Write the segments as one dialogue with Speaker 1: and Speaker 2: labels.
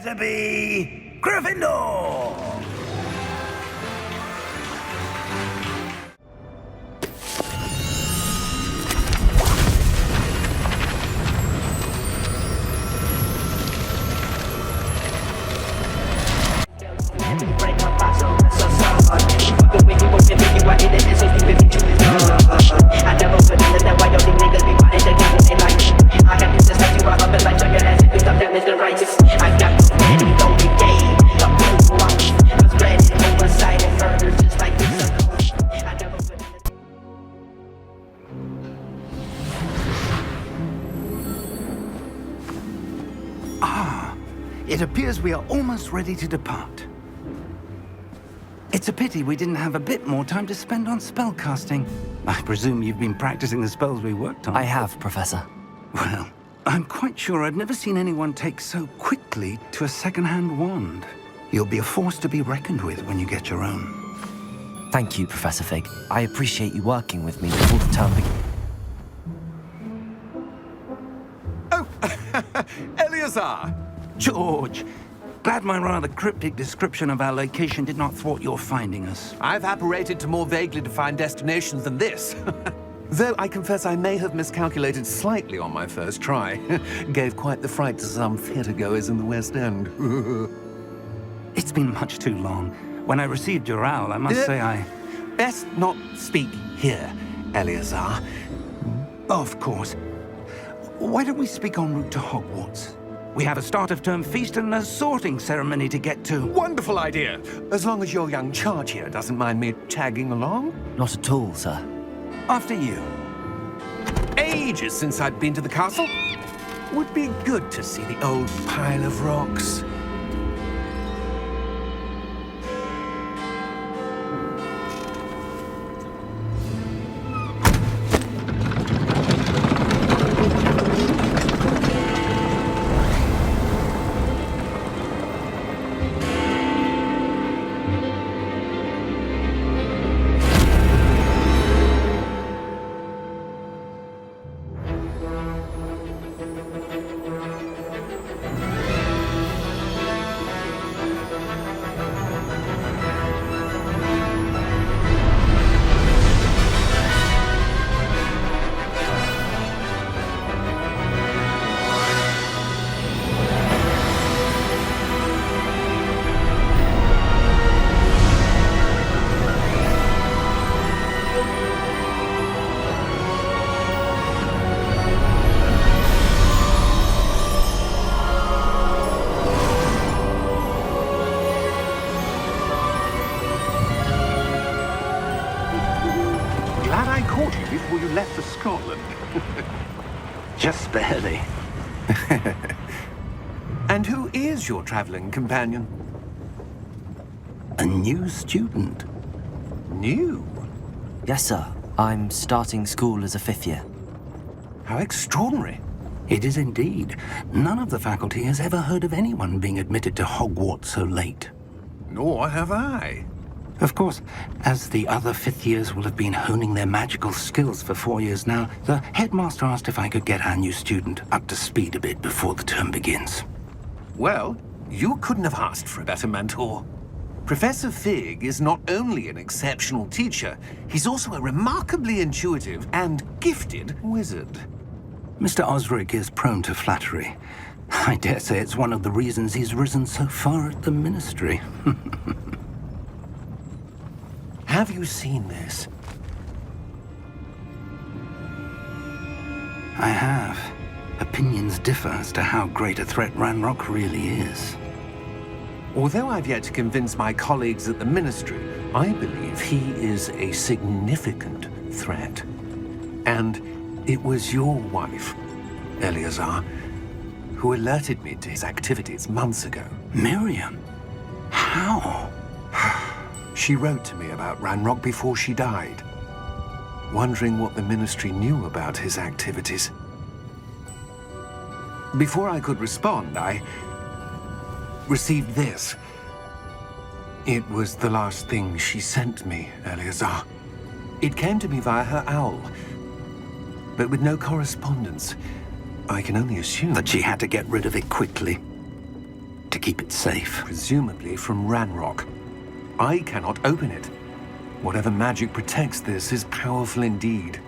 Speaker 1: to be Gryffindor! It appears we are almost ready to depart. It's a pity we didn't have a bit more time to spend on spellcasting. I presume you've been practicing the spells we worked on.
Speaker 2: I have, Professor.
Speaker 1: Well, I'm quite sure I've never seen anyone take so quickly to a second-hand wand. You'll be a force to be reckoned with when you get your own.
Speaker 2: Thank you, Professor Fig. I appreciate you working with me before the term begins.
Speaker 3: Oh, Eleazar!
Speaker 1: George, glad my rather cryptic description of our location did not thwart your finding us.
Speaker 3: I've apparated to more vaguely defined destinations than this. Though I confess I may have miscalculated slightly on my first try. Gave quite the fright to some theatre-goers in the West End.
Speaker 1: It's been much too long. When I received your owl, I must say I...
Speaker 3: Best not speak here, Eleazar.
Speaker 1: Of course. Why don't we speak en route to Hogwarts? We have a start-of-term feast and a sorting ceremony to get to.
Speaker 3: Wonderful idea! As long as your young charge here doesn't mind me tagging along.
Speaker 2: Not at all, sir.
Speaker 1: After you.
Speaker 3: Ages since I'd been to the castle. Would be good to see the old pile of rocks.
Speaker 4: Before you left for Scotland.
Speaker 1: Just barely.
Speaker 3: And who is your traveling companion?
Speaker 1: A new student.
Speaker 3: New?
Speaker 2: Yes, sir. I'm starting school as a 5th year.
Speaker 3: How extraordinary.
Speaker 1: It is indeed. None of the faculty has ever heard of anyone being admitted to Hogwarts so late.
Speaker 3: Nor have I.
Speaker 1: Of course, as the other 5th years will have been honing their magical skills for 4 years now, the headmaster asked if I could get our new student up to speed a bit before the term begins.
Speaker 3: Well, you couldn't have asked for a better mentor. Professor Fig is not only an exceptional teacher, he's also a remarkably intuitive and gifted wizard.
Speaker 1: Mr. Osric is prone to flattery. I dare say it's one of the reasons he's risen so far at the ministry.
Speaker 3: Have you seen this?
Speaker 1: I have. Opinions differ as to how great a threat Ranrock really is.
Speaker 3: Although I've yet to convince my colleagues at the ministry, I believe he is a significant threat. And it was your wife, Eleazar, who alerted me to his activities months ago.
Speaker 1: Miriam? How?
Speaker 3: She wrote to me about Ranrock before she died, wondering what the ministry knew about his activities. Before I could respond, I received this. It was the last thing she sent me, Eleazar. It came to me via her owl, but with no correspondence. I can only assume
Speaker 1: that she had to get rid of it quickly. to keep it safe.
Speaker 3: Presumably from Ranrock. I cannot open it. Whatever magic protects this is powerful indeed.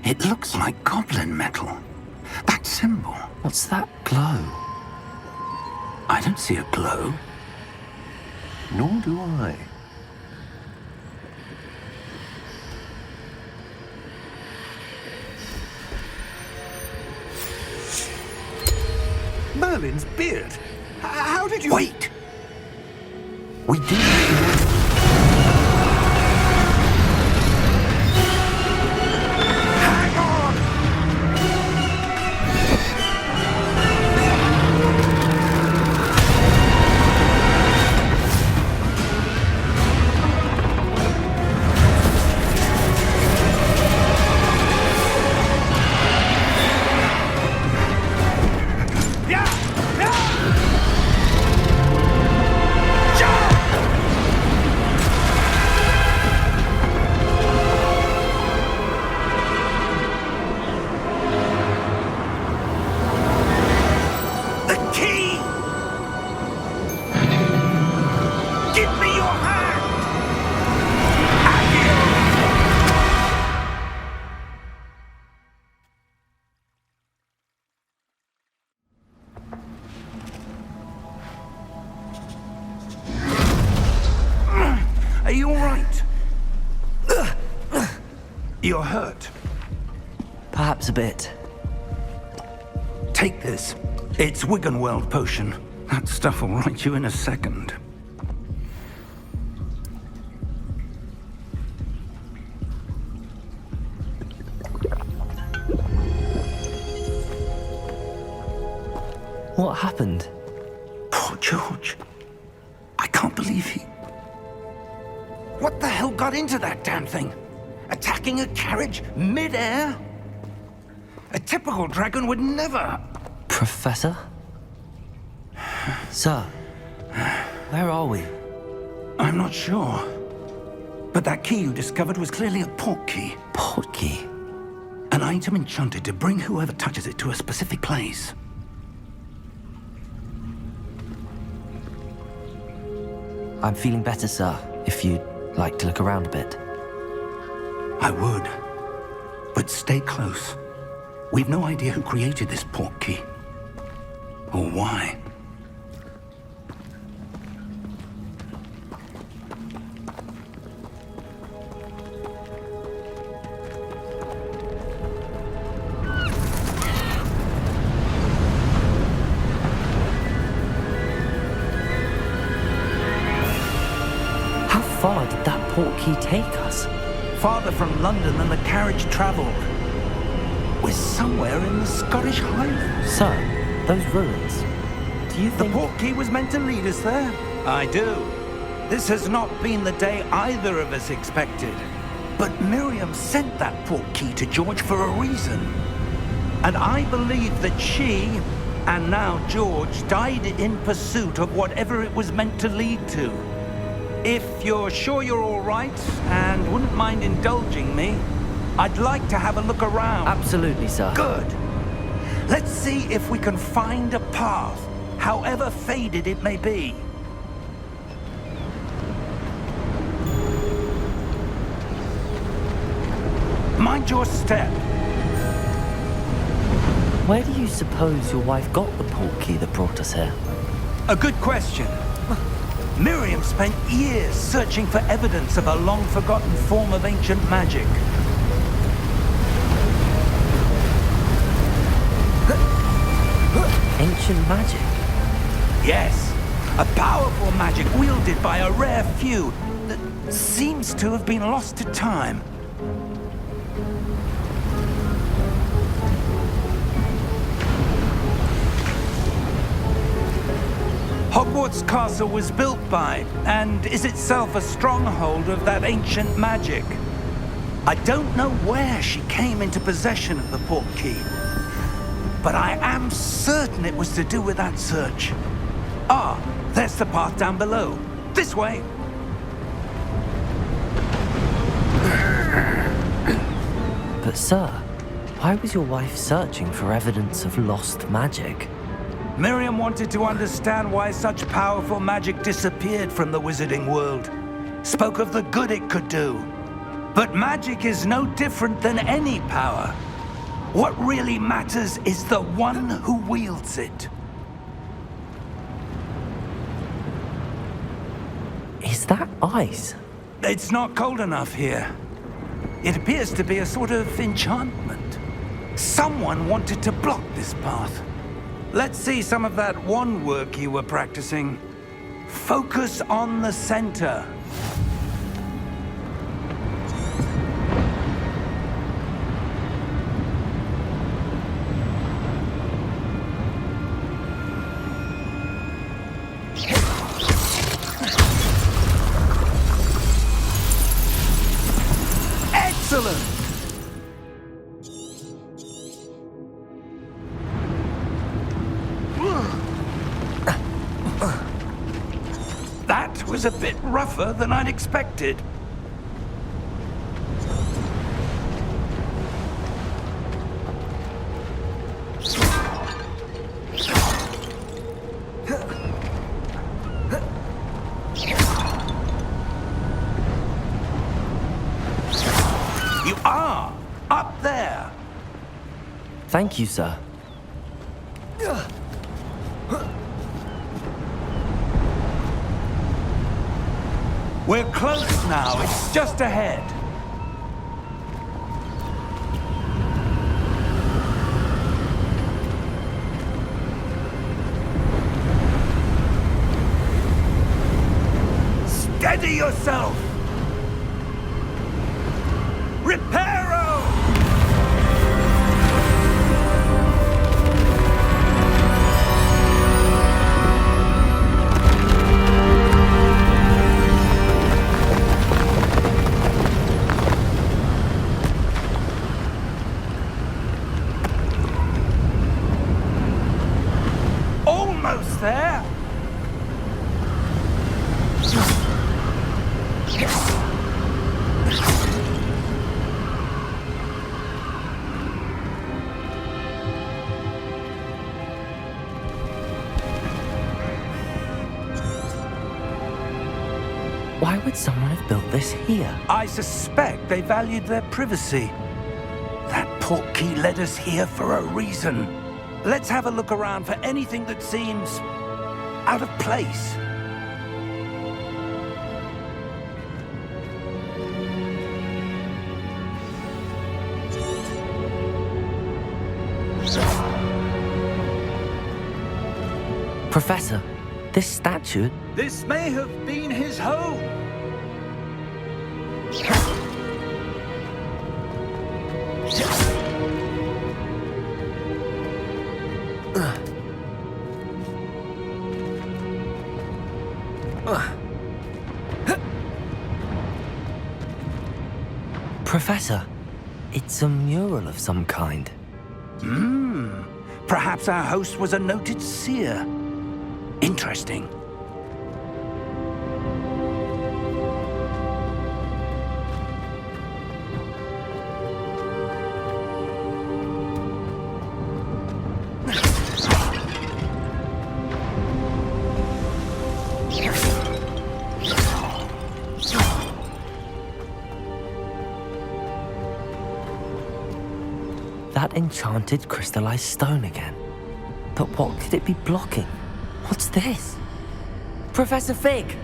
Speaker 1: It looks like goblin metal. That symbol.
Speaker 2: What's that glow?
Speaker 1: I don't see a glow.
Speaker 3: Nor do I. Merlin's beard. How did you...
Speaker 1: Wait! We did. Are you all right? You're hurt.
Speaker 2: Perhaps a bit.
Speaker 1: Take this. It's Wiggenweld potion. That stuff will right you in a second.
Speaker 2: What happened?
Speaker 1: Poor George. I can't believe he... What the hell got into that damn thing? Attacking a carriage mid-air? A typical dragon would never...
Speaker 2: Professor? Sir, where are we?
Speaker 1: I'm not sure. But that key you discovered was clearly a port key.
Speaker 2: Port key?
Speaker 1: An item enchanted to bring whoever touches it to a specific place.
Speaker 2: I'm feeling better, sir, if you'd like to look around a bit.
Speaker 1: I would. But stay close. We've no idea who created this port key. Or why.
Speaker 2: How far did that port key take us?
Speaker 1: Farther from London than the carriage travelled. We're somewhere in the Scottish Highlands.
Speaker 2: Sir, those ruins. Do you
Speaker 1: The
Speaker 2: think...
Speaker 1: port key was meant to lead us there? I do. This has not been the day either of us expected. But Miriam sent that port key to George for a reason. And I believe that she, and now George, died in pursuit of whatever it was meant to lead to. If you're sure you're all right, and wouldn't mind indulging me, I'd like to have a look around.
Speaker 2: Absolutely, sir.
Speaker 1: Good. Let's see if we can find a path, however faded it may be. Mind your step.
Speaker 2: Where do you suppose your wife got the port key that brought us here?
Speaker 1: A good question. Miriam spent years searching for evidence of a long-forgotten form of ancient magic.
Speaker 2: Ancient magic?
Speaker 1: Yes, a powerful magic wielded by a rare few that seems to have been lost to time. Hogwarts Castle was built by, and is itself a stronghold of that ancient magic. I don't know where she came into possession of the port key, but I am certain it was to do with that search. Ah, there's the path down below. This way.
Speaker 2: But sir, why was your wife searching for evidence of lost magic?
Speaker 1: Miriam wanted to understand why such powerful magic disappeared from the wizarding world. Spoke of the good it could do. But magic is no different than any power. What really matters is the one who wields it.
Speaker 2: Is that ice?
Speaker 1: It's not cold enough here. It appears to be a sort of enchantment. Someone wanted to block this path. Let's see some of that wand work you were practicing. Focus on the center. Excellent! That was a bit rougher than I'd expected. You are up there.
Speaker 2: Thank you, sir.
Speaker 1: We're close now. It's just ahead. Steady yourself. Reparo! Almost there.
Speaker 2: Why would someone have built this here?
Speaker 1: I suspect they valued their privacy. That portkey led us here for a reason. Let's have a look around for anything that seems out of place.
Speaker 2: Professor, this statue...
Speaker 1: This may have been his home.
Speaker 2: Professor, it's a mural of some kind.
Speaker 1: Perhaps our host was a noted seer. Interesting.
Speaker 2: That enchanted crystallized stone again. But what could it be blocking? What's this? Professor Fig!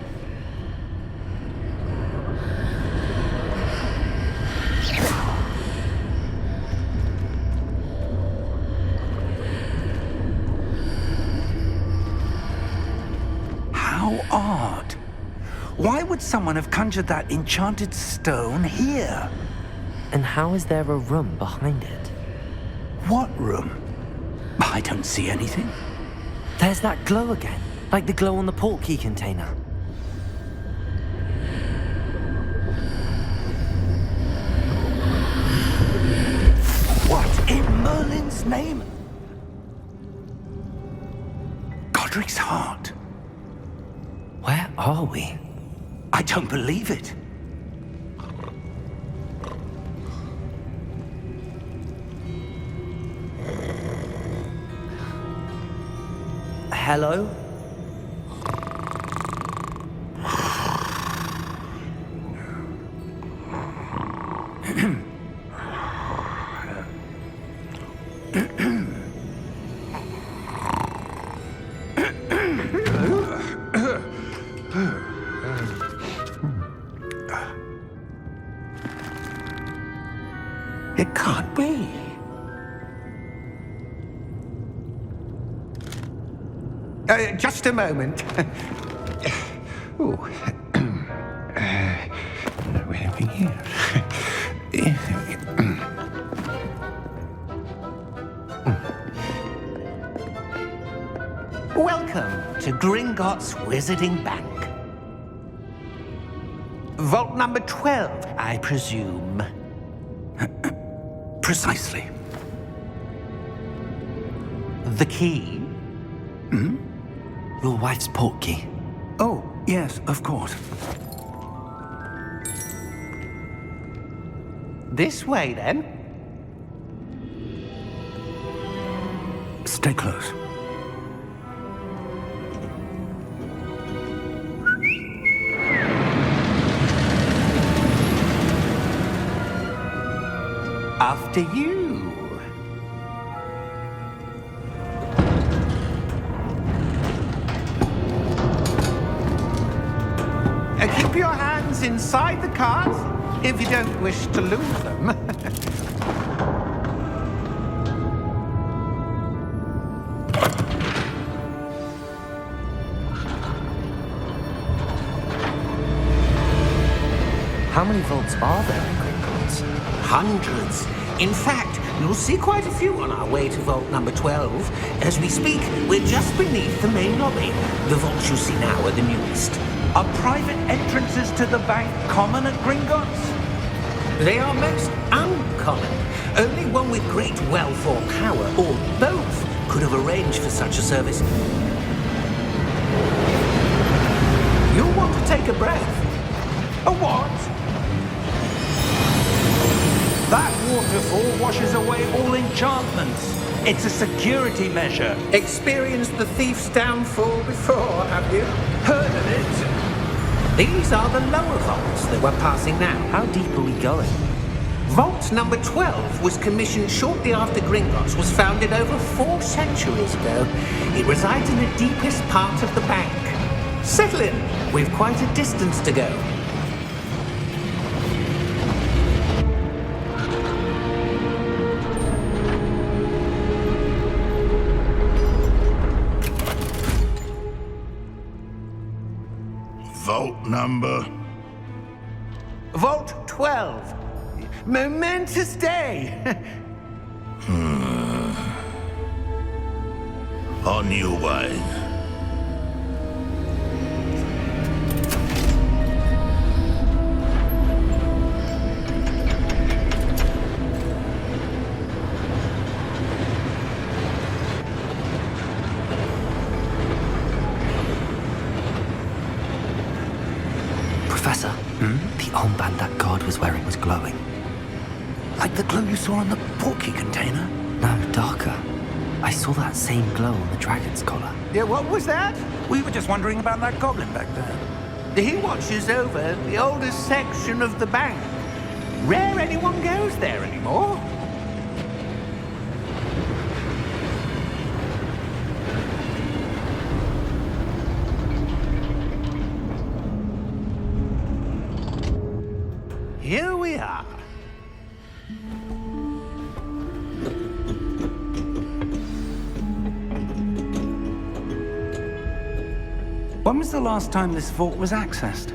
Speaker 1: How odd. Why would someone have conjured that enchanted stone here?
Speaker 2: And how is there a room behind it?
Speaker 1: What room? I don't see anything.
Speaker 2: There's that glow again, like the glow on the portkey container.
Speaker 1: What in Merlin's name? Godric's heart.
Speaker 2: Where are we?
Speaker 1: I don't believe it.
Speaker 2: hello?
Speaker 3: It can't be. Just a moment. Oh. Anything here?
Speaker 4: Welcome to Gringotts Wizarding Bank. Vault number 12, I presume.
Speaker 1: Precisely.
Speaker 4: The key?
Speaker 2: Your wife's portkey.
Speaker 1: Oh, yes, of course.
Speaker 4: This way, then.
Speaker 1: Stay close.
Speaker 4: After you. Keep your hands inside the cards if you don't wish to lose them.
Speaker 2: How many vaults are there in Gringotts?
Speaker 4: Hundreds. In fact, you'll see quite a few on our way to vault number 12. As we speak, we're just beneath the main lobby. The vaults you see now are the newest.
Speaker 1: Are private entrances to the bank common at Gringotts?
Speaker 4: They are most uncommon. Only one with great wealth or power, or both, could have arranged for such a service. You'll want to take a breath.
Speaker 1: A what? That waterfall washes away all enchantments. It's a security measure.
Speaker 4: Experienced the thief's downfall before, have you?
Speaker 1: Heard of it?
Speaker 4: These are the lower vaults that we're passing now.
Speaker 2: How deep are we going?
Speaker 4: Vault number 12 was commissioned shortly after Gringotts was founded over 4 centuries ago. It resides in the deepest part of the bank. Settle in. We've quite a distance to go.
Speaker 5: Vault number?
Speaker 4: Vault 12. Momentous day.
Speaker 5: On your way.
Speaker 2: Professor, the armband that guard was wearing was glowing.
Speaker 1: Like the glow you saw in the portkey container?
Speaker 2: No, darker. I saw that same glow on the dragon's collar.
Speaker 4: Yeah, what was that?
Speaker 1: We were just wondering about that goblin back there.
Speaker 4: He watches over the oldest section of the bank. Rare anyone goes there anymore. Here we are.
Speaker 1: When was the last time this vault was accessed?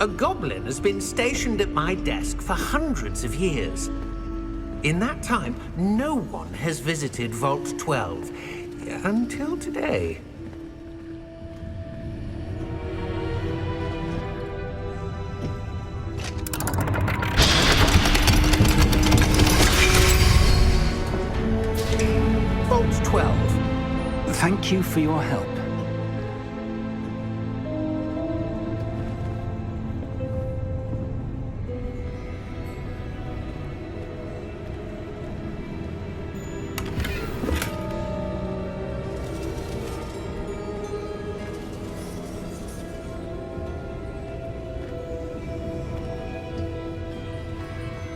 Speaker 4: A goblin has been stationed at my desk for hundreds of years. In that time, no one has visited Vault 12 until today. Vault 12.
Speaker 1: Thank you for your help.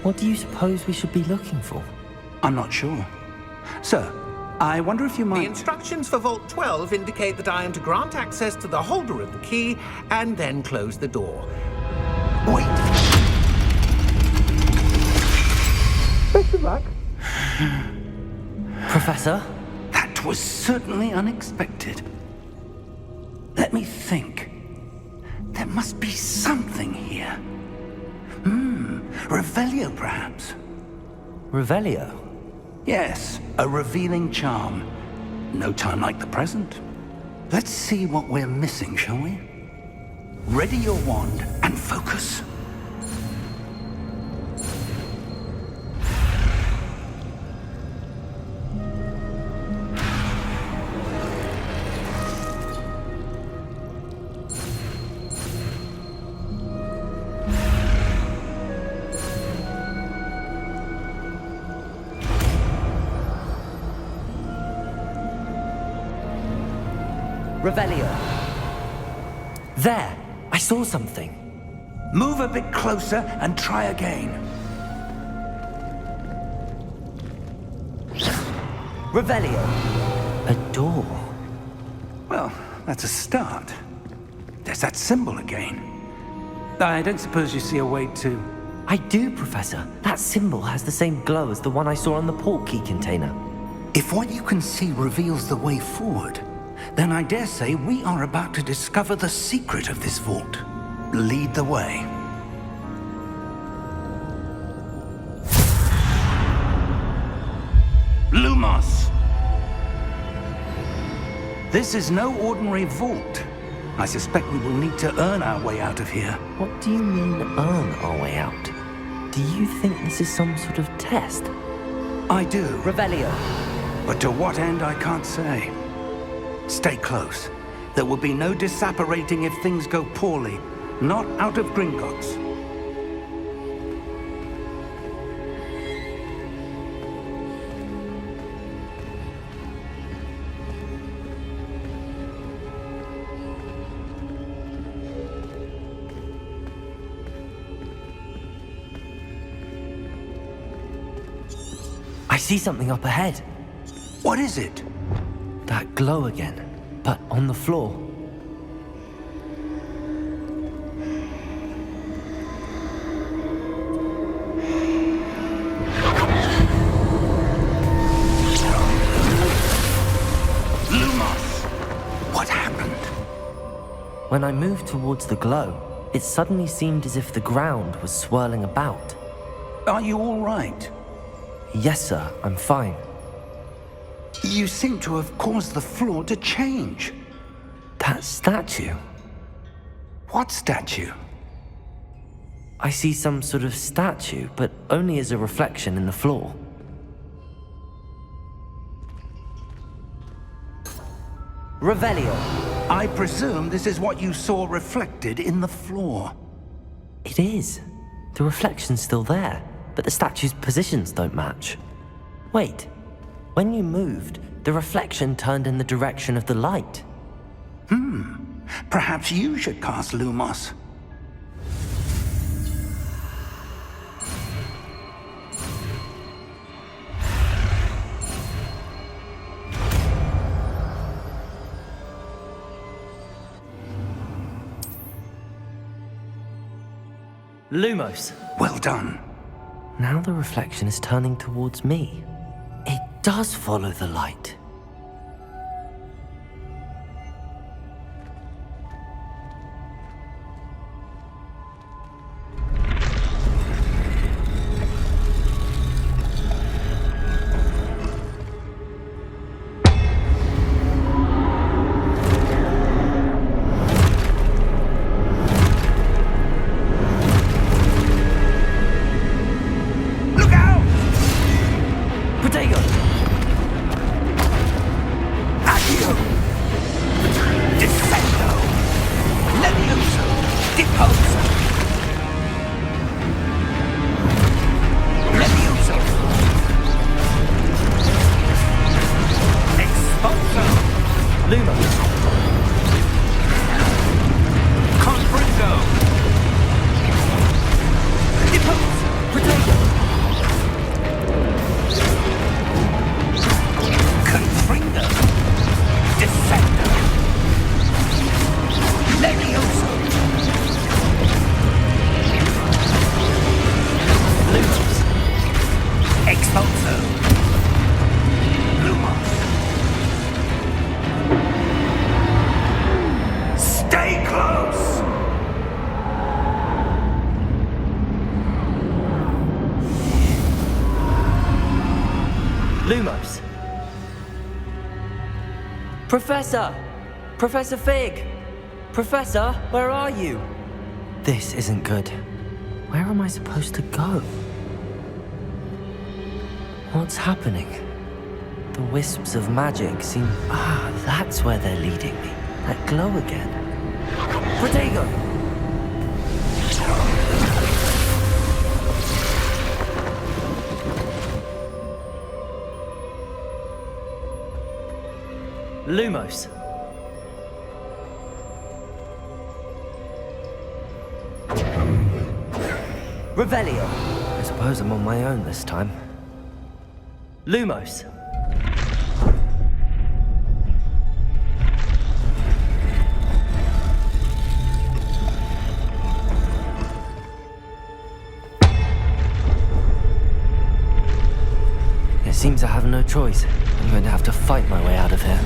Speaker 2: What do you suppose we should be looking for?
Speaker 1: I'm not sure. Sir, I wonder if you
Speaker 4: The
Speaker 1: might...
Speaker 4: instructions for Vault 12 indicate that I am to grant access to the holder of the key and then close the door.
Speaker 1: Wait!
Speaker 4: Best of luck.
Speaker 2: Professor?
Speaker 1: That was certainly unexpected. Let me think. There must be something here. Revelio, perhaps?
Speaker 2: Revelio?
Speaker 1: Yes, a revealing charm. No time like the present. Let's see what we're missing, shall we? Ready your wand and focus.
Speaker 2: Revelio. There! I saw something.
Speaker 1: Move a bit closer and try again.
Speaker 2: Revelio. A door.
Speaker 1: Well, that's a start. There's that symbol again. I don't suppose you see a way to...
Speaker 2: I do, Professor. That symbol has the same glow as the one I saw on the port key container.
Speaker 1: If what you can see reveals the way forward, then I dare say we are about to discover the secret of this vault. Lead the way. Lumos! This is no ordinary vault. I suspect we will need to earn our way out of here.
Speaker 2: What do you mean, earn our way out? Do you think this is some sort of test?
Speaker 1: I do,
Speaker 2: Revelio.
Speaker 1: but to what end I can't say. Stay close. There will be no disapparating if things go poorly. Not out of Gringotts.
Speaker 2: I see something up ahead.
Speaker 1: What is it?
Speaker 2: That glow again, but on the floor.
Speaker 1: Lumos! What happened?
Speaker 2: When I moved towards the glow, it suddenly seemed as if the ground was swirling about.
Speaker 1: Are you all right?
Speaker 2: Yes, sir, I'm fine.
Speaker 1: You seem to have caused the floor to change.
Speaker 2: That statue.
Speaker 1: What statue?
Speaker 2: I see some sort of statue, but only as a reflection in the floor. Revelio.
Speaker 1: I presume this is what you saw reflected in the floor.
Speaker 2: It is. The reflection's still there, but the statue's positions don't match. Wait. When you moved, the reflection turned in the direction of the light.
Speaker 1: Perhaps you should cast Lumos.
Speaker 2: Lumos.
Speaker 1: Well done.
Speaker 2: Now the reflection is turning towards me. It does follow the light.
Speaker 1: Look out!
Speaker 2: Protego! Lumos. Professor! Professor Fig! Professor, where are you? This isn't good. Where am I supposed to go? What's happening? The wisps of magic seem... that's where they're leading me. That glow again. Protego! Lumos. Revelio. I suppose I'm on my own this time. Lumos. It seems I have no choice. I'm going to have to fight my way out of here.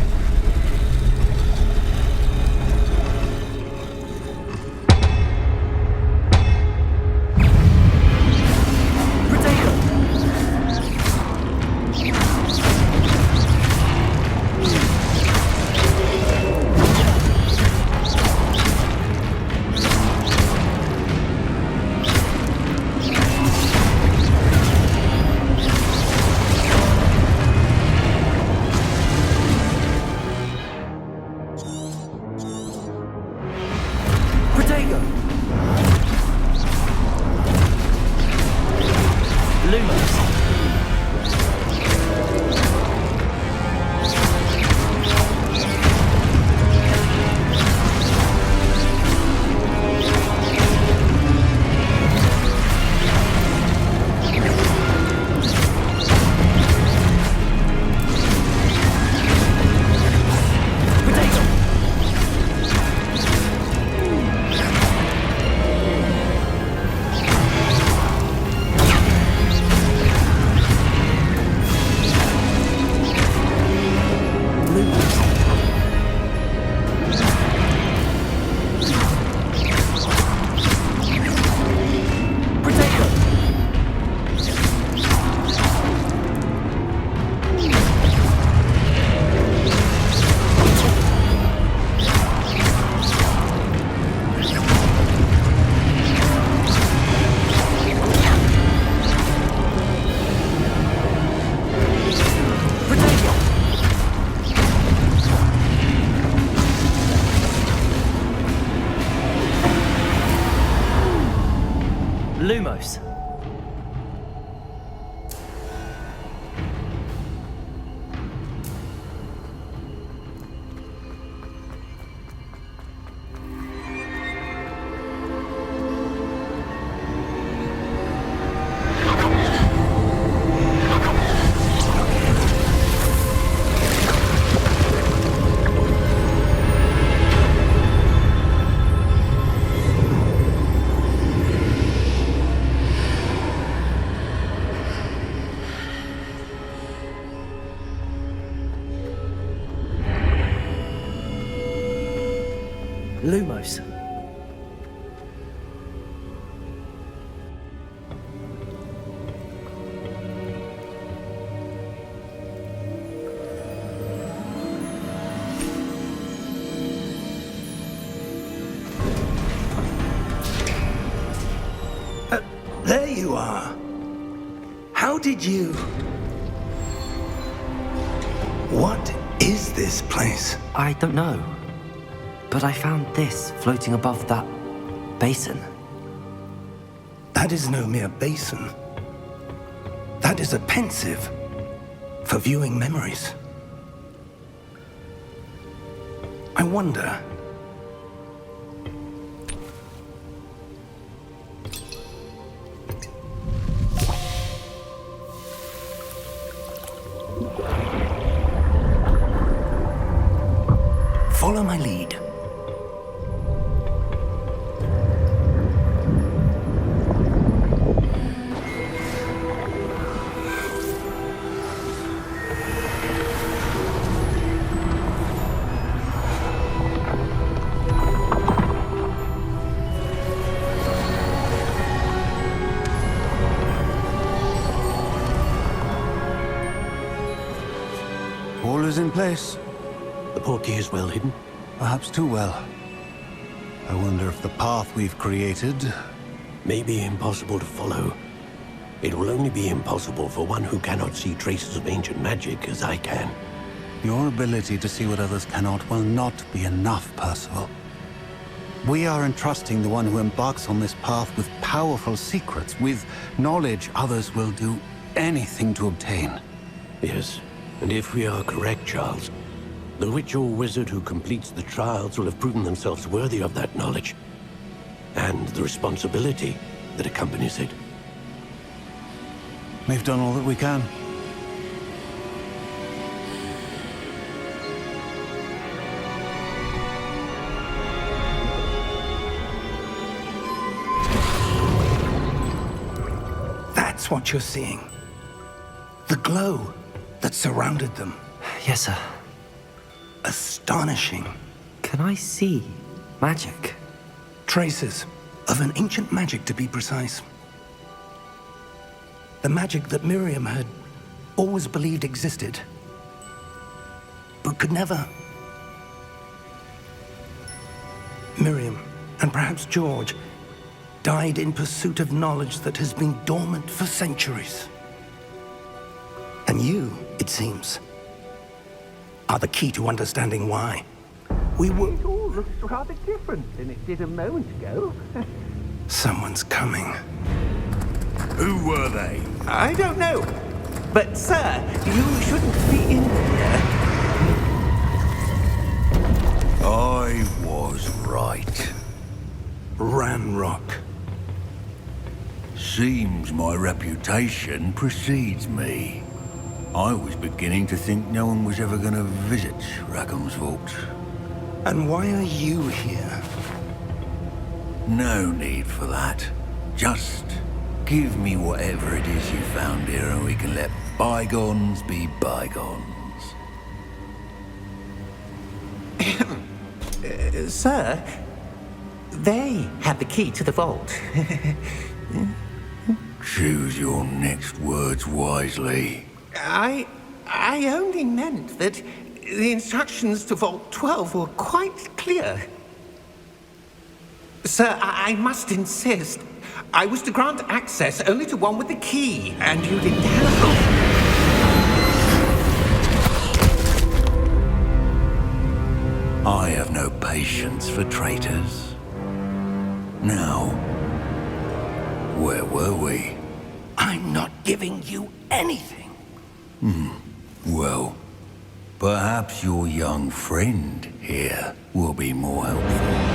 Speaker 2: Lumos. Lumos.
Speaker 1: There you are. How did you... What is this place?
Speaker 2: I don't know. But I found this floating above that basin.
Speaker 1: That is no mere basin. That is a pensive for viewing memories. I wonder... Follow my lead.
Speaker 6: All is in place.
Speaker 7: The portkey is well hidden.
Speaker 6: Perhaps too well. I wonder if the path we've created...
Speaker 7: May be impossible to follow. It will only be impossible for one who cannot see traces of ancient magic as I can.
Speaker 6: Your ability to see what others cannot will not be enough, Percival. We are entrusting the one who embarks on this path with powerful secrets, with knowledge others will do anything to obtain.
Speaker 7: Yes, and if we are correct, Charles, the witch or wizard who completes the trials will have proven themselves worthy of that knowledge, and the responsibility that accompanies it.
Speaker 6: We've done all that we can.
Speaker 1: That's what you're seeing. The glow that surrounded them.
Speaker 2: Yes, sir.
Speaker 1: Astonishing.
Speaker 2: Can I see magic?
Speaker 1: Traces of an ancient magic, to be precise. The magic that Miriam had always believed existed, but could never. Miriam, and perhaps George, died in pursuit of knowledge that has been dormant for centuries. And you, it seems, are the key to understanding why. We were...
Speaker 4: It all looks rather different than it did a moment ago.
Speaker 1: Someone's coming.
Speaker 5: Who were they?
Speaker 4: I don't know. But, sir, you shouldn't be in here.
Speaker 5: I was right.
Speaker 1: Ranrock.
Speaker 5: Seems my reputation precedes me. I was beginning to think no one was ever going to visit Rackham's vault.
Speaker 1: And why are you here?
Speaker 5: No need for that. Just give me whatever it is you found here and we can let bygones be bygones.
Speaker 4: Sir, they had the key to the vault.
Speaker 5: Choose your next words wisely.
Speaker 4: I only meant that the instructions to Vault 12 were quite clear. Sir, I must insist. I was to grant access only to one with the key, and you didn't have...
Speaker 5: I have no patience for traitors. Now, where were we?
Speaker 1: I'm not giving you anything.
Speaker 5: Well, perhaps your young friend here will be more helpful.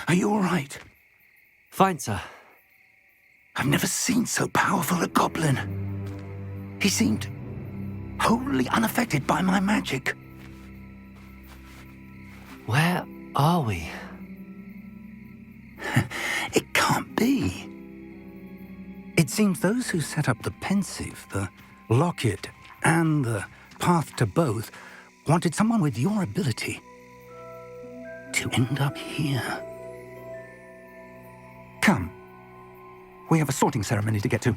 Speaker 1: Are you all right?
Speaker 2: Fine, sir.
Speaker 1: I've never seen so powerful a goblin. He seemed wholly unaffected by my magic.
Speaker 2: Where are we?
Speaker 1: It can't be. It seems those who set up the pensive, the locket, and the path to both wanted someone with your ability to end up here. Come. We have a sorting ceremony to get to.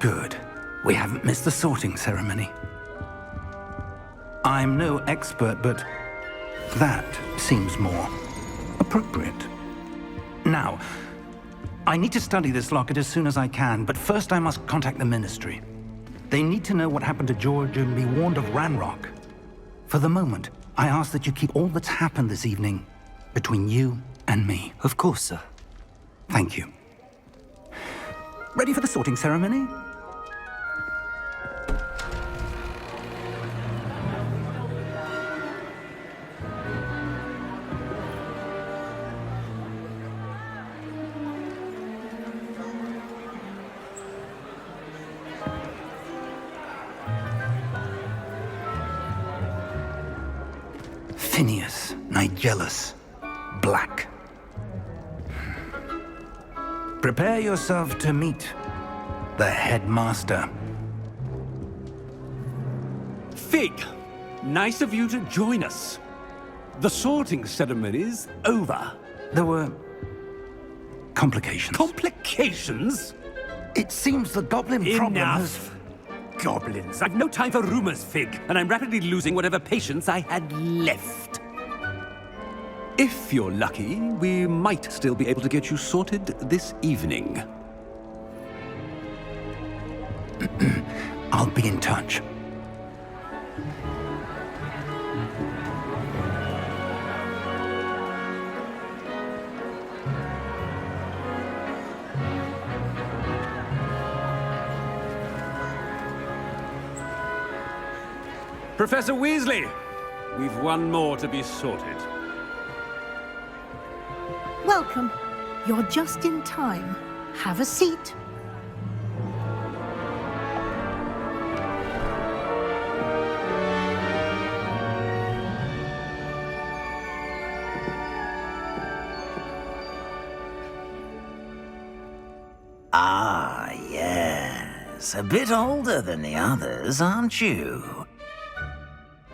Speaker 1: Good. We haven't missed the sorting ceremony. I'm no expert, but that seems more appropriate. Now, I need to study this locket as soon as I can, but first I must contact the Ministry. They need to know what happened to George and be warned of Ranrock. For the moment, I ask that you keep all that's happened this evening between you and me.
Speaker 2: Of course, sir.
Speaker 1: Thank you. Ready for the sorting ceremony? Phineas, Nigellus, Black. Prepare yourself to meet the headmaster.
Speaker 3: Fig, nice of you to join us. The sorting ceremony's over.
Speaker 1: There were complications.
Speaker 3: Complications?
Speaker 1: It seems the goblin problem has...
Speaker 3: Enough! Goblins. I've no time for rumors, Fig, and I'm rapidly losing whatever patience I had left. If you're lucky, we might still be able to get you sorted this evening.
Speaker 1: I'll be in touch.
Speaker 3: Professor Weasley, we've one more to be sorted.
Speaker 8: Welcome. You're just in time. Have a seat.
Speaker 9: Ah, yes. A bit older than the others, aren't you?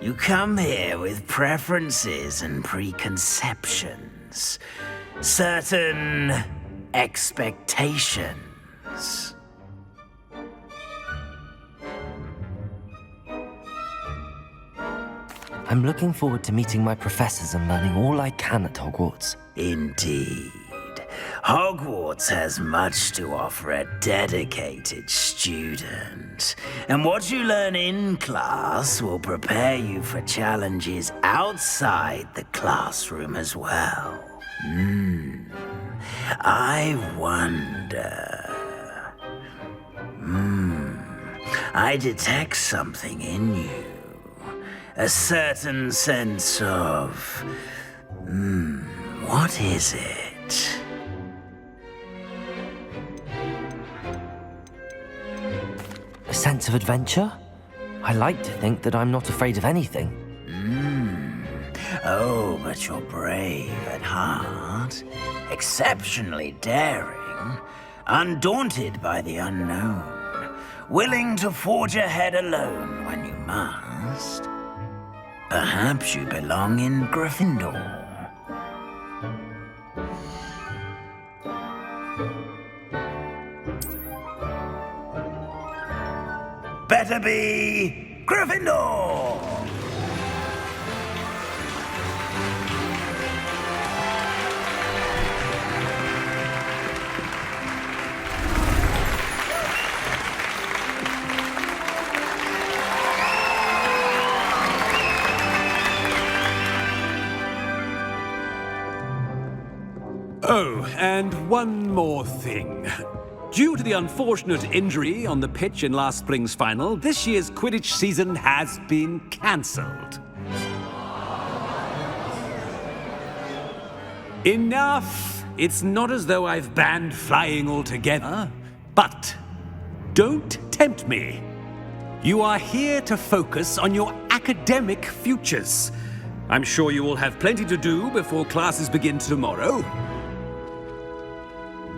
Speaker 9: You come here with preferences and preconceptions. Certain expectations.
Speaker 2: I'm looking forward to meeting my professors and learning all I can at Hogwarts.
Speaker 9: Indeed. Hogwarts has much to offer a dedicated student. And what you learn in class will prepare you for challenges outside the classroom as well. I wonder... I detect something in you. A certain sense of... what is it?
Speaker 2: A sense of adventure? I like to think that I'm not afraid of anything.
Speaker 9: Oh, but you're brave at heart. Exceptionally daring. Undaunted by the unknown. Willing to forge ahead alone when you must. Perhaps you belong in Gryffindor. Better be Gryffindor!
Speaker 3: Oh, and one more thing. Due to the unfortunate injury on the pitch in last spring's final, this year's Quidditch season has been cancelled. Enough! It's not as though I've banned flying altogether, but don't tempt me. You are here to focus on your academic futures. I'm sure you will have plenty to do before classes begin tomorrow.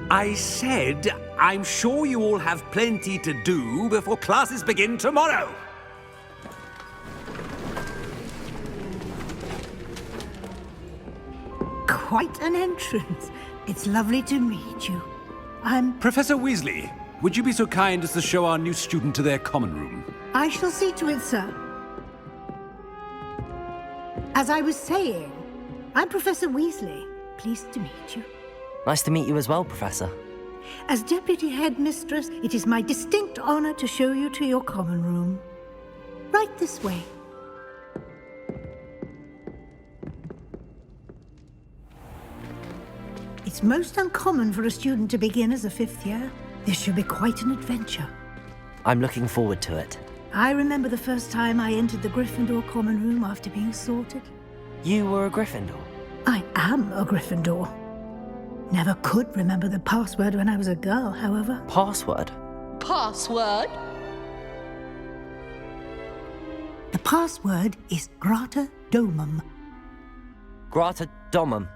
Speaker 3: I said, I'm sure you all have plenty to do before classes begin tomorrow.
Speaker 8: Quite an entrance. It's lovely to meet you. I'm...
Speaker 3: Professor Weasley,
Speaker 10: would you be so kind as to show our new student to their common room?
Speaker 8: I shall see to it, sir. As I was saying, I'm Professor Weasley. Pleased to meet you.
Speaker 2: Nice to meet you as well, Professor.
Speaker 8: As Deputy Headmistress, it is my distinct honor to show you to your common room. Right this way. It's most uncommon for a student to begin as a 5th year. This should be quite an adventure.
Speaker 2: I'm looking forward to it.
Speaker 8: I remember the first time I entered the Gryffindor common room after being sorted.
Speaker 2: You were a Gryffindor?
Speaker 8: I am a Gryffindor. Never could remember the password when I was a girl, however.
Speaker 2: Password?
Speaker 11: Password?
Speaker 8: The password is Grata Domum.
Speaker 2: Grata Domum.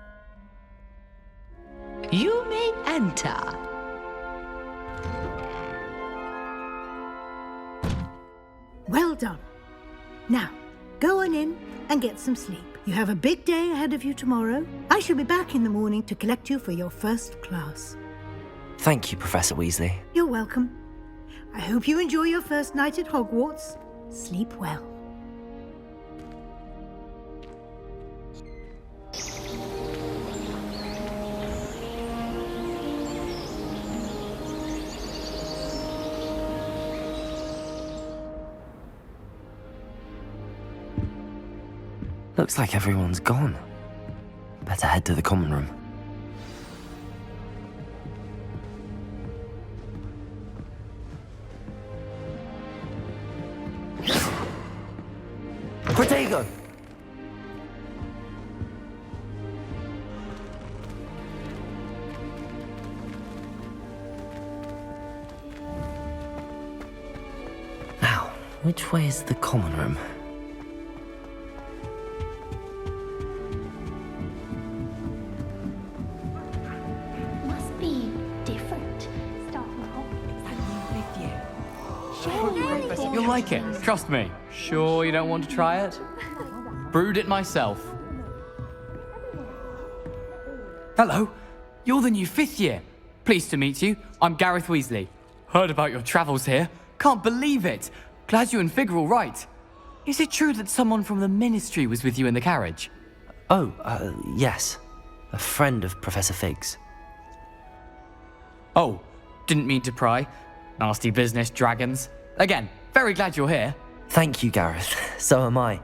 Speaker 11: You may enter.
Speaker 8: Well done. Now, go on in and get some sleep. You have a big day ahead of you tomorrow. I shall be back in the morning to collect you for your first class.
Speaker 2: Thank you, Professor Weasley.
Speaker 8: You're welcome. I hope you enjoy your first night at Hogwarts. Sleep well.
Speaker 2: Looks like everyone's gone. Better head to the common room. Protego! Now, which way is the common room?
Speaker 12: You'll like it, trust me. Sure you don't want to try it? Brewed it myself. Hello, you're the new 5th year. Pleased to meet you. I'm Gareth Weasley. Heard about your travels here. Can't believe it. Glad you and Fig are all right. Is it true that someone from the Ministry was with you in the carriage?
Speaker 2: Oh, yes. A friend of Professor Fig's.
Speaker 12: Oh, didn't mean to pry. Nasty business, dragons. Again, very glad you're here.
Speaker 2: Thank you, Gareth. So am I.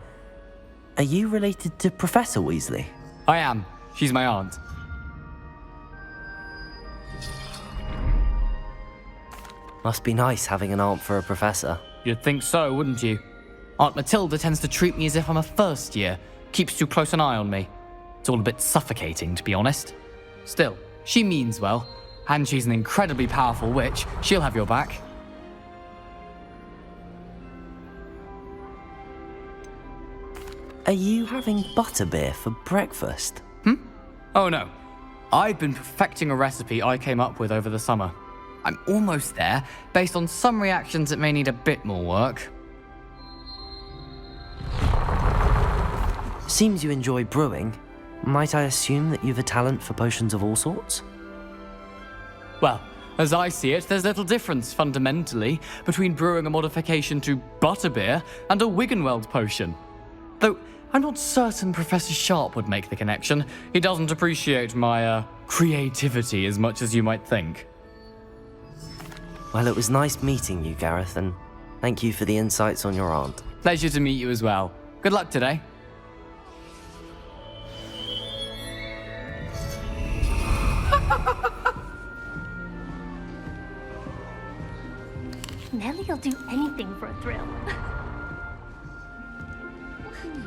Speaker 2: Are you related to Professor Weasley?
Speaker 12: I am. She's my aunt.
Speaker 2: Must be nice having an aunt for a professor.
Speaker 12: You'd think so, wouldn't you? Aunt Matilda tends to treat me as if I'm a first year. Keeps too close an eye on me. It's all a bit suffocating, to be honest. Still, she means well. And she's an incredibly powerful witch. She'll have your back.
Speaker 2: Are you having butterbeer for breakfast?
Speaker 12: Oh no. I've been perfecting a recipe I came up with over the summer. I'm almost there, based on some reactions that may need a bit more work.
Speaker 2: Seems you enjoy brewing. Might I assume that you've a talent for potions of all sorts?
Speaker 12: Well, as I see it, there's little difference, fundamentally, between brewing a modification to butterbeer and a Wiggenweld potion. Though, I'm not certain Professor Sharp would make the connection. He doesn't appreciate my, creativity as much as you might think.
Speaker 2: Well, it was nice meeting you, Gareth, and thank you for the insights on your aunt.
Speaker 12: Pleasure to meet you as well. Good luck today.
Speaker 13: Nellie'll do anything for a thrill.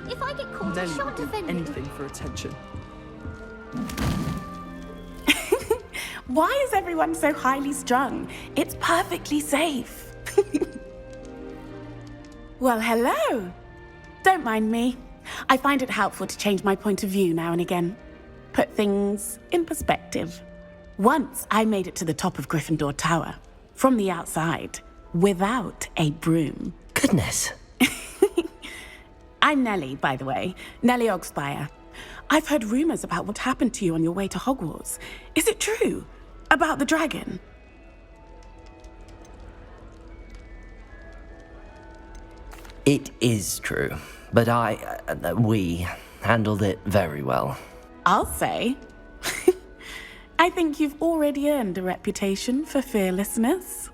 Speaker 13: If I get caught, I shan't defend you.
Speaker 14: Anything for attention.
Speaker 15: Why is everyone so highly strung? It's perfectly safe. Well, hello. Don't mind me. I find it helpful to change my point of view now and again. Put things in perspective. Once I made it to the top of Gryffindor Tower, from the outside, without a broom.
Speaker 2: Goodness.
Speaker 15: I'm Nellie, by the way. Nellie Ogspire. I've heard rumors about what happened to you on your way to Hogwarts. Is it true? About the dragon?
Speaker 2: It is true, but we handled it very well.
Speaker 15: I'll say. I think you've already earned a reputation for fearlessness.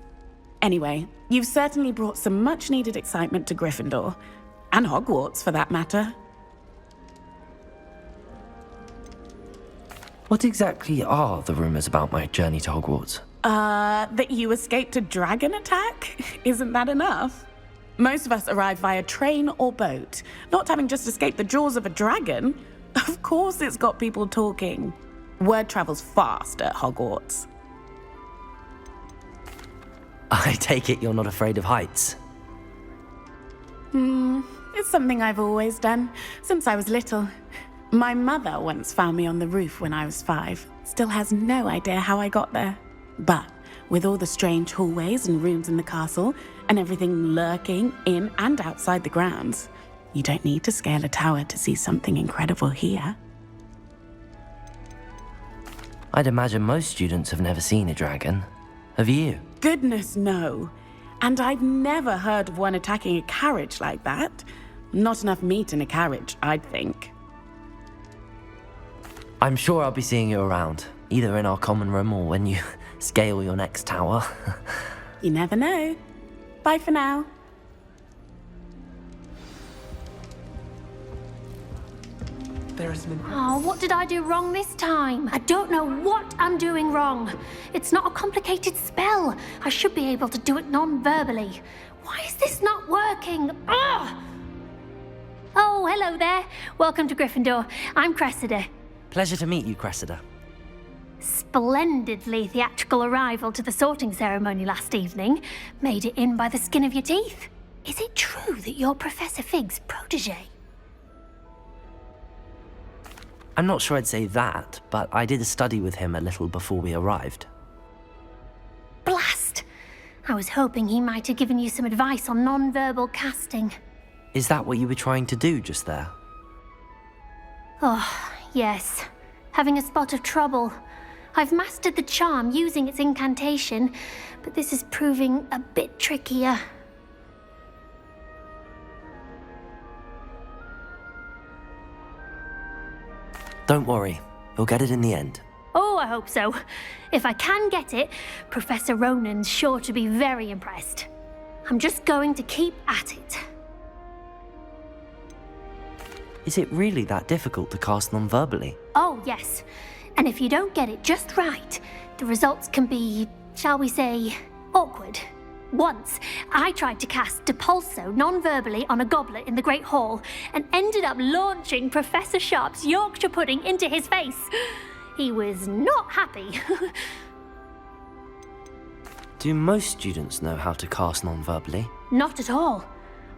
Speaker 15: Anyway, you've certainly brought some much-needed excitement to Gryffindor. And Hogwarts, for that matter.
Speaker 2: What exactly are the rumors about my journey to Hogwarts?
Speaker 15: That you escaped a dragon attack? Isn't that enough? Most of us arrive via train or boat, not having just escaped the jaws of a dragon. Of course it's got people talking. Word travels fast at Hogwarts.
Speaker 2: I take it you're not afraid of heights?
Speaker 15: It's something I've always done, since I was little. My mother once found me on the roof when I was 5. Still has no idea how I got there. But with all the strange hallways and rooms in the castle, and everything lurking in and outside the grounds, you don't need to scale a tower to see something incredible here.
Speaker 2: I'd imagine most students have never seen a dragon. Have you?
Speaker 15: Goodness, no. And I've never heard of one attacking a carriage like that. Not enough meat in a carriage, I'd think.
Speaker 2: I'm sure I'll be seeing you around, either in our common room or when you scale your next tower.
Speaker 15: You never know. Bye for now.
Speaker 13: Oh, what did I do wrong this time? I don't know what I'm doing wrong. It's not a complicated spell. I should be able to do it non-verbally. Why is this not working? Ugh! Oh, hello there. Welcome to Gryffindor. I'm Cressida.
Speaker 2: Pleasure to meet you, Cressida.
Speaker 13: Splendidly theatrical arrival to the sorting ceremony last evening. Made it in by the skin of your teeth. Is it true that you're Professor Fig's protege?
Speaker 2: I'm not sure I'd say that, but I did study with him a little before we arrived.
Speaker 13: Blast! I was hoping he might have given you some advice on non-verbal casting.
Speaker 2: Is that what you were trying to do just there?
Speaker 13: Oh, yes. Having a spot of trouble. I've mastered the charm using its incantation, but this is proving a bit trickier.
Speaker 2: Don't worry, you'll get it in the end.
Speaker 13: Oh, I hope so. If I can get it, Professor Ronan's sure to be very impressed. I'm just going to keep at it.
Speaker 2: Is it really that difficult to cast non-verbally?
Speaker 13: Oh, yes. And if you don't get it just right, the results can be, shall we say, awkward. Once, I tried to cast Depulso non-verbally on a goblet in the Great Hall and ended up launching Professor Sharp's Yorkshire pudding into his face. He was not happy.
Speaker 2: Do most students know how to cast non-verbally?
Speaker 13: Not at all.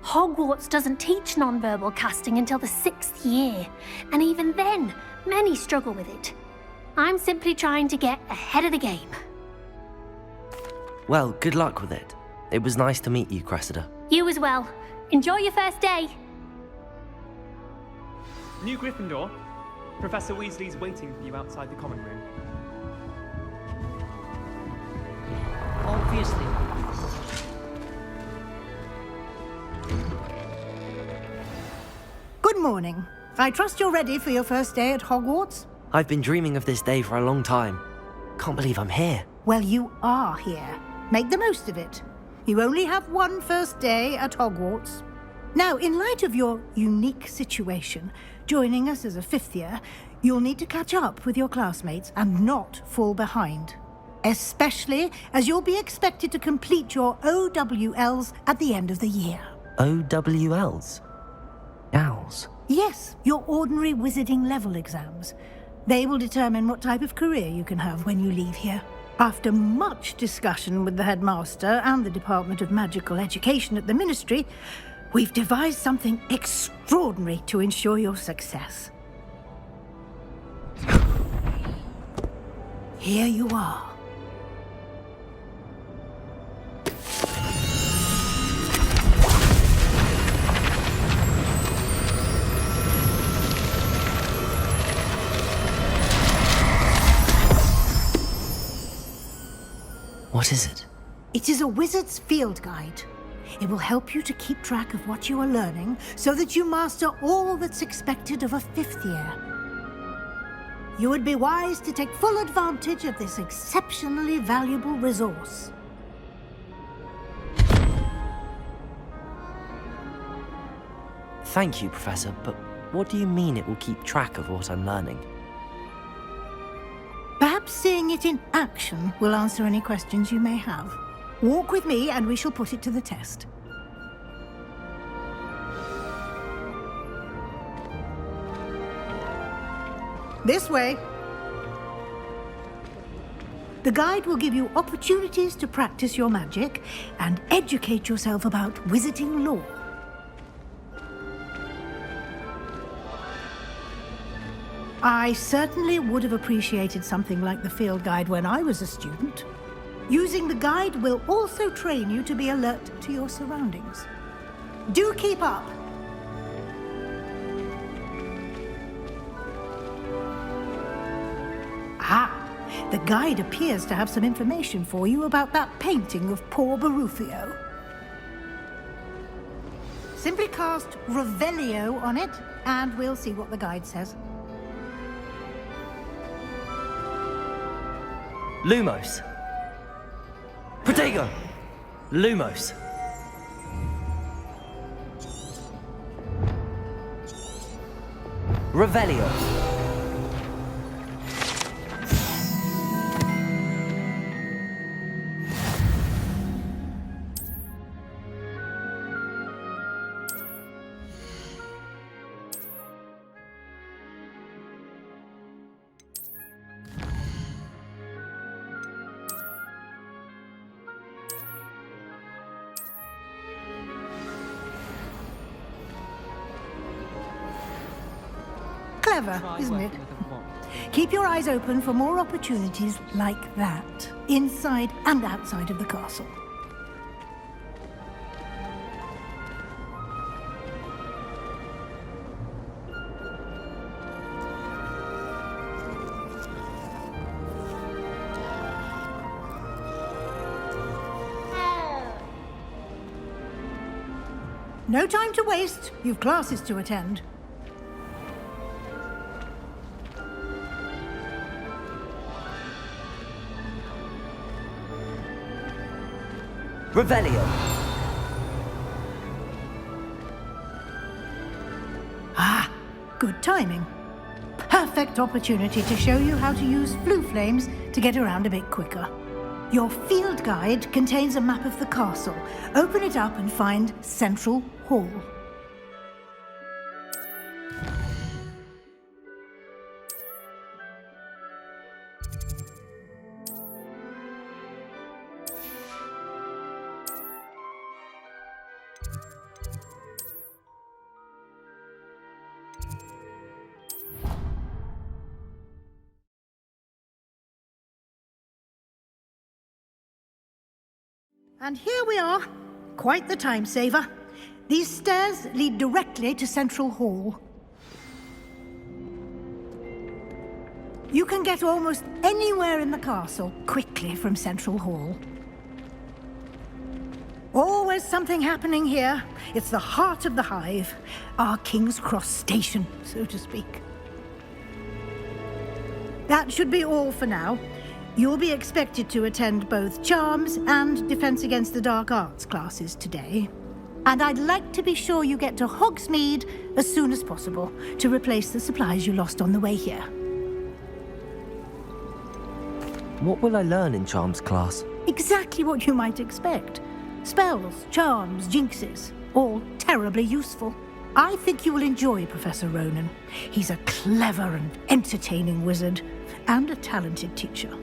Speaker 13: Hogwarts doesn't teach non-verbal casting until the 6th year, and even then, many struggle with it. I'm simply trying to get ahead of the game.
Speaker 2: Well, good luck with it. It was nice to meet you, Cressida.
Speaker 13: You as well. Enjoy your first day.
Speaker 14: New Gryffindor. Professor Weasley's waiting for you outside the common room.
Speaker 11: Obviously.
Speaker 8: Good morning. I trust you're ready for your first day at Hogwarts?
Speaker 2: I've been dreaming of this day for a long time. Can't believe I'm here.
Speaker 8: Well, you are here. Make the most of it. You only have one first day at Hogwarts. Now, in light of your unique situation, joining us as a 5th year, you'll need to catch up with your classmates and not fall behind. Especially as you'll be expected to complete your OWLs at the end of the year.
Speaker 2: OWLs? Owls?
Speaker 8: Yes, your ordinary wizarding level exams. They will determine what type of career you can have when you leave here. After much discussion with the headmaster and the Department of Magical Education at the Ministry, we've devised something extraordinary to ensure your success. Here you are.
Speaker 2: What is it?
Speaker 8: It is a wizard's field guide. It will help you to keep track of what you are learning so that you master all that's expected of a 5th year. You would be wise to take full advantage of this exceptionally valuable resource.
Speaker 2: Thank you, Professor, but what do you mean it will keep track of what I'm learning?
Speaker 8: Perhaps seeing it in action will answer any questions you may have. Walk with me and we shall put it to the test. This way. The guide will give you opportunities to practice your magic and educate yourself about wizarding lore. I certainly would have appreciated something like the field guide when I was a student. Using the guide will also train you to be alert to your surroundings. Do keep up! Ah, the guide appears to have some information for you about that painting of poor Barufio. Simply cast Revelio on it, and we'll see what the guide says.
Speaker 2: Lumos. Protego. Lumos. Revelio.
Speaker 8: Clever, isn't it? Keep your eyes open for more opportunities like that, inside and outside of the castle. No time to waste. You've classes to attend.
Speaker 2: Revelio.
Speaker 8: Ah, good timing. Perfect opportunity to show you how to use flue flames to get around a bit quicker. Your field guide contains a map of the castle. Open it up and find Central Hall. And here we are. Quite the time saver. These stairs lead directly to Central Hall. You can get almost anywhere in the castle quickly from Central Hall. Always something happening here. It's the heart of the hive. Our King's Cross station, so to speak. That should be all for now. You'll be expected to attend both Charms and Defense Against the Dark Arts classes today. And I'd like to be sure you get to Hogsmeade as soon as possible to replace the supplies you lost on the way here.
Speaker 2: What will I learn in Charms class?
Speaker 8: Exactly what you might expect. Spells, charms, jinxes, all terribly useful. I think you will enjoy Professor Ronan. He's a clever and entertaining wizard, and a talented teacher.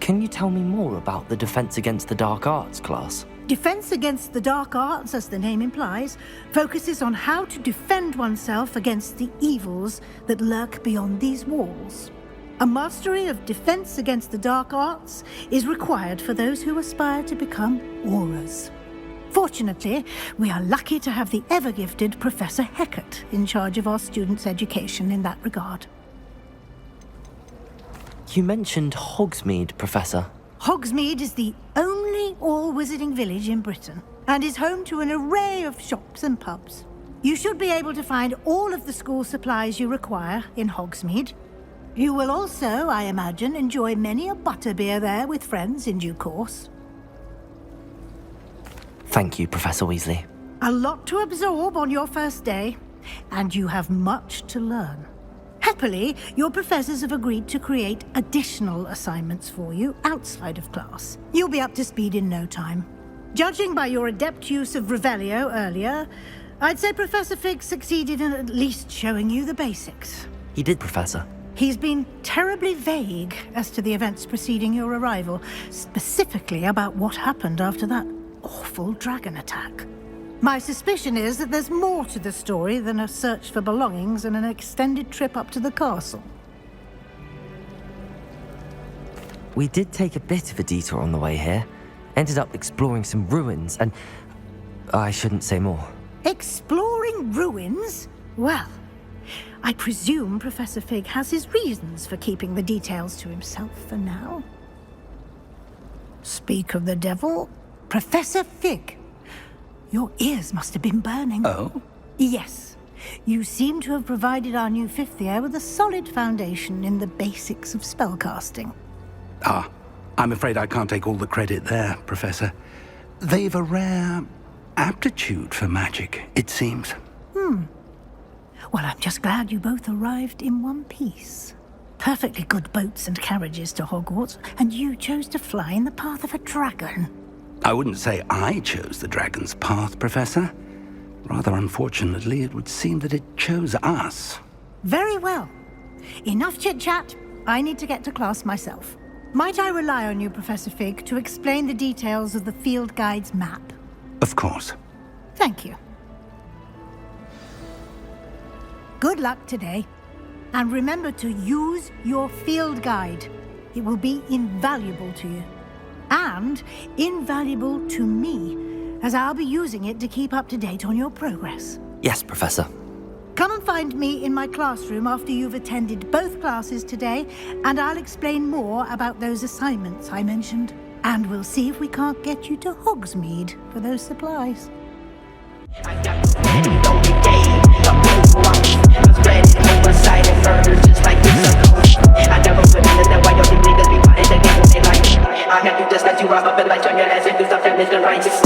Speaker 2: Can you tell me more about the Defense Against the Dark Arts class?
Speaker 8: Defense Against the Dark Arts, as the name implies, focuses on how to defend oneself against the evils that lurk beyond these walls. A mastery of Defense Against the Dark Arts is required for those who aspire to become Aurors. Fortunately, we are lucky to have the ever-gifted Professor Hecat in charge of our students' education in that regard.
Speaker 2: You mentioned Hogsmeade, Professor.
Speaker 8: Hogsmeade is the only all-wizarding village in Britain and is home to an array of shops and pubs. You should be able to find all of the school supplies you require in Hogsmeade. You will also, I imagine, enjoy many a butterbeer there with friends in due course.
Speaker 2: Thank you, Professor Weasley.
Speaker 8: A lot to absorb on your first day, and you have much to learn. Happily, your professors have agreed to create additional assignments for you outside of class. You'll be up to speed in no time. Judging by your adept use of Revelio earlier, I'd say Professor Fig succeeded in at least showing you the basics.
Speaker 2: He did, Professor.
Speaker 8: He's been terribly vague as to the events preceding your arrival, specifically about what happened after that awful dragon attack. My suspicion is that there's more to the story than a search for belongings and an extended trip up to the castle.
Speaker 2: We did take a bit of a detour on the way here. Ended up exploring some ruins and... I shouldn't say more.
Speaker 8: Exploring ruins? Well, I presume Professor Fig has his reasons for keeping the details to himself for now. Speak of the devil, Professor Fig. Your ears must have been burning.
Speaker 1: Oh?
Speaker 8: Yes. You seem to have provided our new fifth year with a solid foundation in the basics of spellcasting.
Speaker 1: Ah, I'm afraid I can't take all the credit there, Professor. They've a rare aptitude for magic, it seems.
Speaker 8: Well, I'm just glad you both arrived in one piece. Perfectly good boats and carriages to Hogwarts, and you chose to fly in the path of a dragon.
Speaker 1: I wouldn't say I chose the dragon's path, Professor. Rather unfortunately, it would seem that it chose us.
Speaker 8: Very well. Enough chit-chat. I need to get to class myself. Might I rely on you, Professor Fig, to explain the details of the field guide's map?
Speaker 1: Of course.
Speaker 8: Thank you. Good luck today. And remember to use your field guide. It will be invaluable to you. And invaluable to me, as I'll be using it to keep up to date on your progress.
Speaker 2: Yes, Professor.
Speaker 8: Come and find me in my classroom after you've attended both classes today, and I'll explain more about those assignments I mentioned. And we'll see if we can't get you to Hogsmeade for those supplies.
Speaker 16: I have to just let you up and like turn your ass into something Mr. Right.